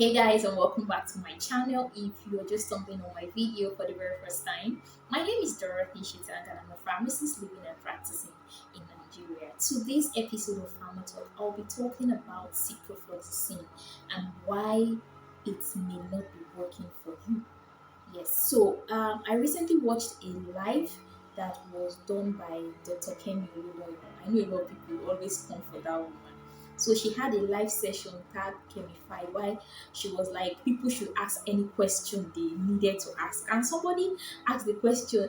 Hey guys, and welcome back to my channel. If you're just stumbling on my video for the very first time, my name is Dorothy Shitang and I'm a pharmacist living and practicing in Nigeria. Today's episode of Pharma Talk, I'll be talking about ciprofloxacin and why it may not be working for you. Yes, I recently watched a live that was done by Dr. Kemi Oluwayo. I know a lot of people always come for that woman. So she had a live session tagged Kemify why she was like people should ask any question they needed to ask. And somebody asked the question,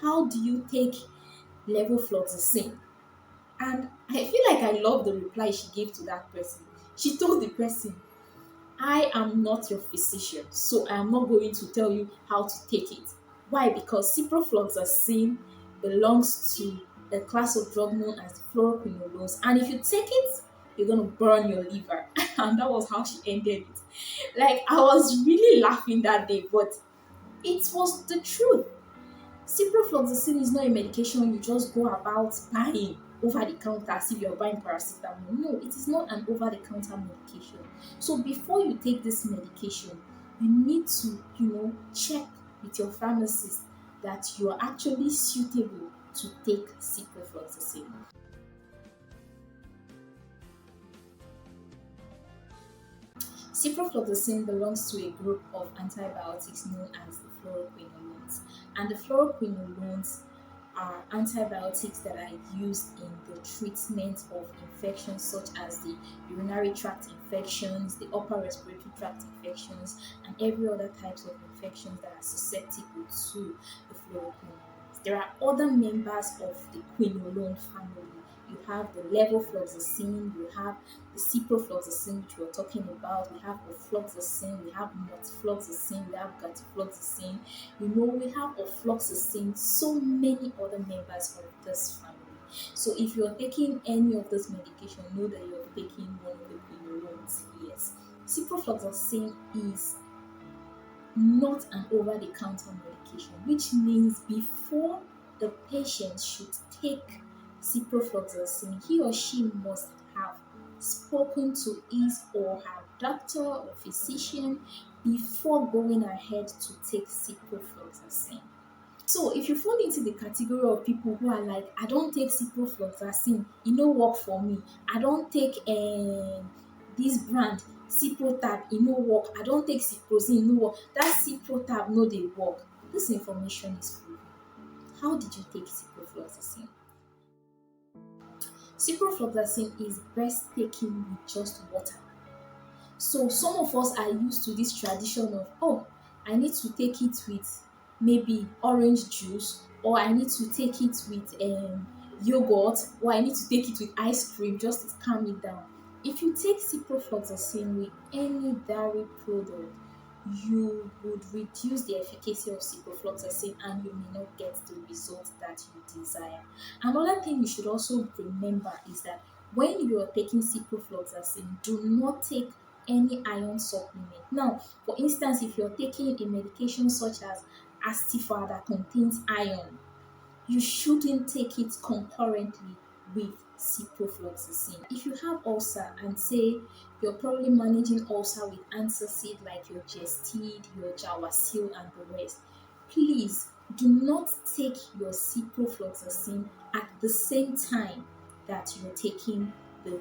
how do you take levofloxacin? And I feel like I love the reply she gave to that person. She told the person, I am not your physician, so I am not going to tell you how to take it. Why? Because ciprofloxacin belongs to a class of drug known as fluoroquinolones, and if you take it, you're gonna burn your liver. And that was how she ended it. Like I was really laughing that day, but it was the truth. Ciprofloxacin is not a medication you just go about buying over the counter as if you're buying paracetamol. No, it is not an over the counter medication. So before you take this medication, you need to, check with your pharmacist that you are actually suitable to take ciprofloxacin. Ciprofloxacin belongs to a group of antibiotics known as the fluoroquinolones, and the fluoroquinolones are antibiotics that are used in the treatment of infections such as the urinary tract infections, the upper respiratory tract infections, and every other types of infections that are susceptible to the fluoroquinolones. There are other members of the quinolone family. You have the levofloxacin, you have the ciprofloxacin, which we're talking about, we have ofloxacin, we have moxifloxacin, we have gatifloxacin, we have ofloxacin, so many other members of this family. So if you're taking any of this medication, know that you're taking one of the quinolones. Yes, ciprofloxacin is not an over-the-counter medication, which means before the patient should take ciprofloxacin, he or she must have spoken to his or her doctor or physician before going ahead to take ciprofloxacin. So if you fall into the category of people who are like, I don't take ciprofloxacin, it no work for me. I don't take this brand Ciprotab, it no work. I don't take Ciprozin, no work. That Ciprotab no dey work. This information is proven. How did you take ciprofloxacin? Ciprofloxacin is best taken with just water. So some of us are used to this tradition of, I need to take it with maybe orange juice, or I need to take it with yogurt, or I need to take it with ice cream just to calm it down. If you take ciprofloxacin with any dairy product, you would reduce the efficacy of ciprofloxacin and you may not get the result that you desire. Another thing you should also remember is that when you are taking ciprofloxacin, do not take any iron supplement. Now, for instance, if you're taking a medication such as Astifar that contains iron, you shouldn't take it concurrently with ciprofloxacin. If you have ulcer and say you're probably managing ulcer with antacid like your Gestid, your Jawasil and the rest, please do not take your ciprofloxacin at the same time that you're taking the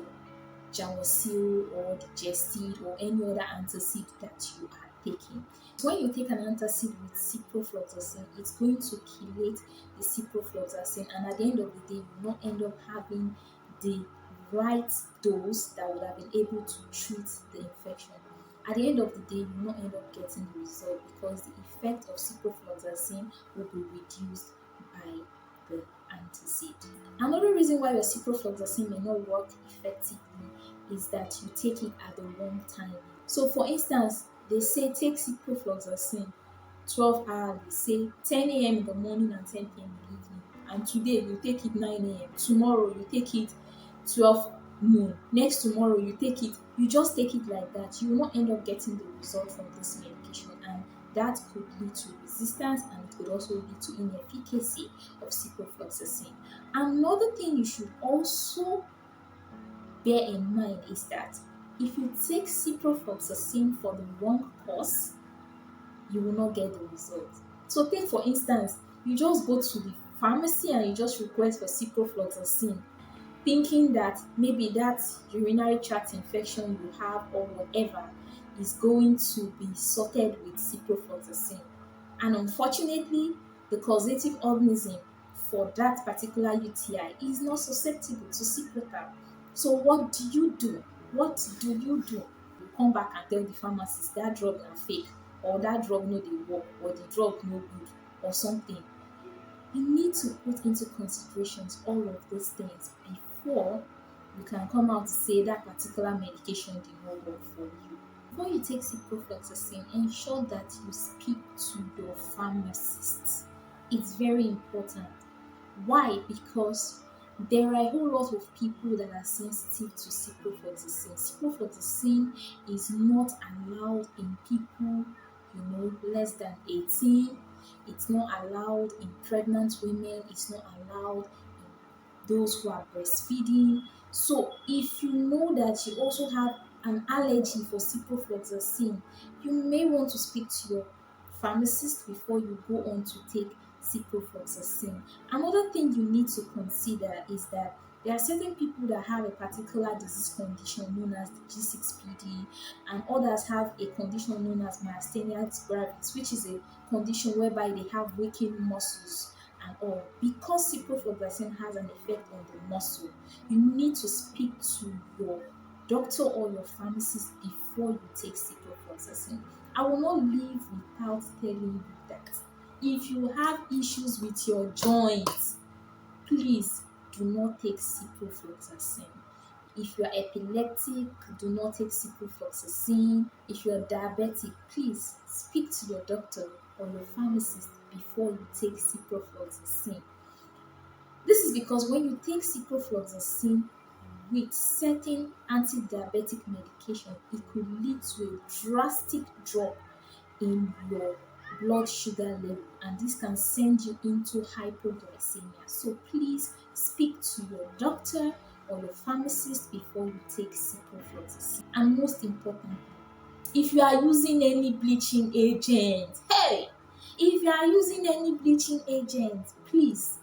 Jawasil or the Gestid or any other antacid that you are taking. When you take an antacid with ciprofloxacin, it's going to chelate the ciprofloxacin, and at the end of the day, you will not end up having the right dose that would have been able to treat the infection. At the end of the day, you will not end up getting the result because the effect of ciprofloxacin will be reduced by the antacid. Another reason why your ciprofloxacin may not work effectively is that you take it at the wrong time. So for instance, they say take ciprofloxacin 12 hours, they say 10 a.m. in the morning and 10 p.m. in the evening. And today you take it 9 a.m. Tomorrow you take it 12 noon. Next tomorrow you take it. You just take it like that. You will not end up getting the result from this medication, and that could lead to resistance and it could also lead to inefficacy of ciprofloxacin. Another thing you should also bear in mind is that If you take ciprofloxacin for the wrong cause, you will not get the result. So take for instance, you just go to the pharmacy and you just request for ciprofloxacin, thinking that maybe that urinary tract infection you have or whatever is going to be sorted with ciprofloxacin. And unfortunately, the causative organism for that particular UTI is not susceptible to Ciprotab. So what do you do? What do you do? You come back and tell the pharmacist that drug na fake, or that drug no dey work, or the drug no good, or something. You need to put into considerations all of these things before you can come out to say that particular medication did not work for you. Before you take ciprofloxacin, ensure that you speak to your pharmacist. It's very important. Why? Because there are a whole lot of people that are sensitive to ciprofloxacin. Ciprofloxacin is not allowed in people, less than 18. It's not allowed in pregnant women. It's not allowed in those who are breastfeeding. So if you know that you also have an allergy for ciprofloxacin, you may want to speak to your pharmacist before you go on to take ciprofloxacin. Another thing you need to consider is that there are certain people that have a particular disease condition known as the G6PD, and others have a condition known as myasthenia gravis, which is a condition whereby they have weakened muscles and all. Because ciprofloxacin has an effect on the muscle, you need to speak to your doctor or your pharmacist before you take ciprofloxacin. I will not leave without telling you that if you have issues with your joints, please do not take ciprofloxacin. If you are epileptic, do not take ciprofloxacin. If you are diabetic, please speak to your doctor or your pharmacist before you take ciprofloxacin. This is because when you take ciprofloxacin with certain anti-diabetic medication, it could lead to a drastic drop in your blood sugar level, and this can send you into hypoglycemia. So please speak to your doctor or your pharmacist before you take ciprofloxacin. And most importantly, if you are using any bleaching agent, please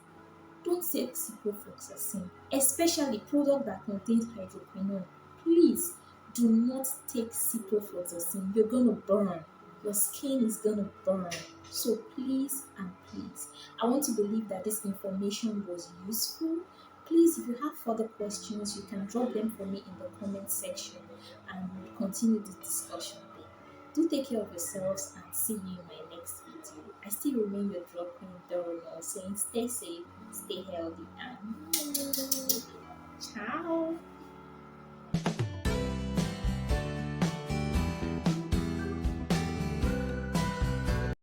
don't take ciprofloxacin, especially product that contains hydroquinone. Please do not take ciprofloxacin. You're gonna burn. Your skin is gonna burn. So please and please, I want to believe that this information was useful. Please, if you have further questions, you can drop them for me in the comment section and we'll continue the discussion there. Do take care of yourselves and see you in my next video. I still remain your drug queen, Daryl, saying stay safe, stay healthy, and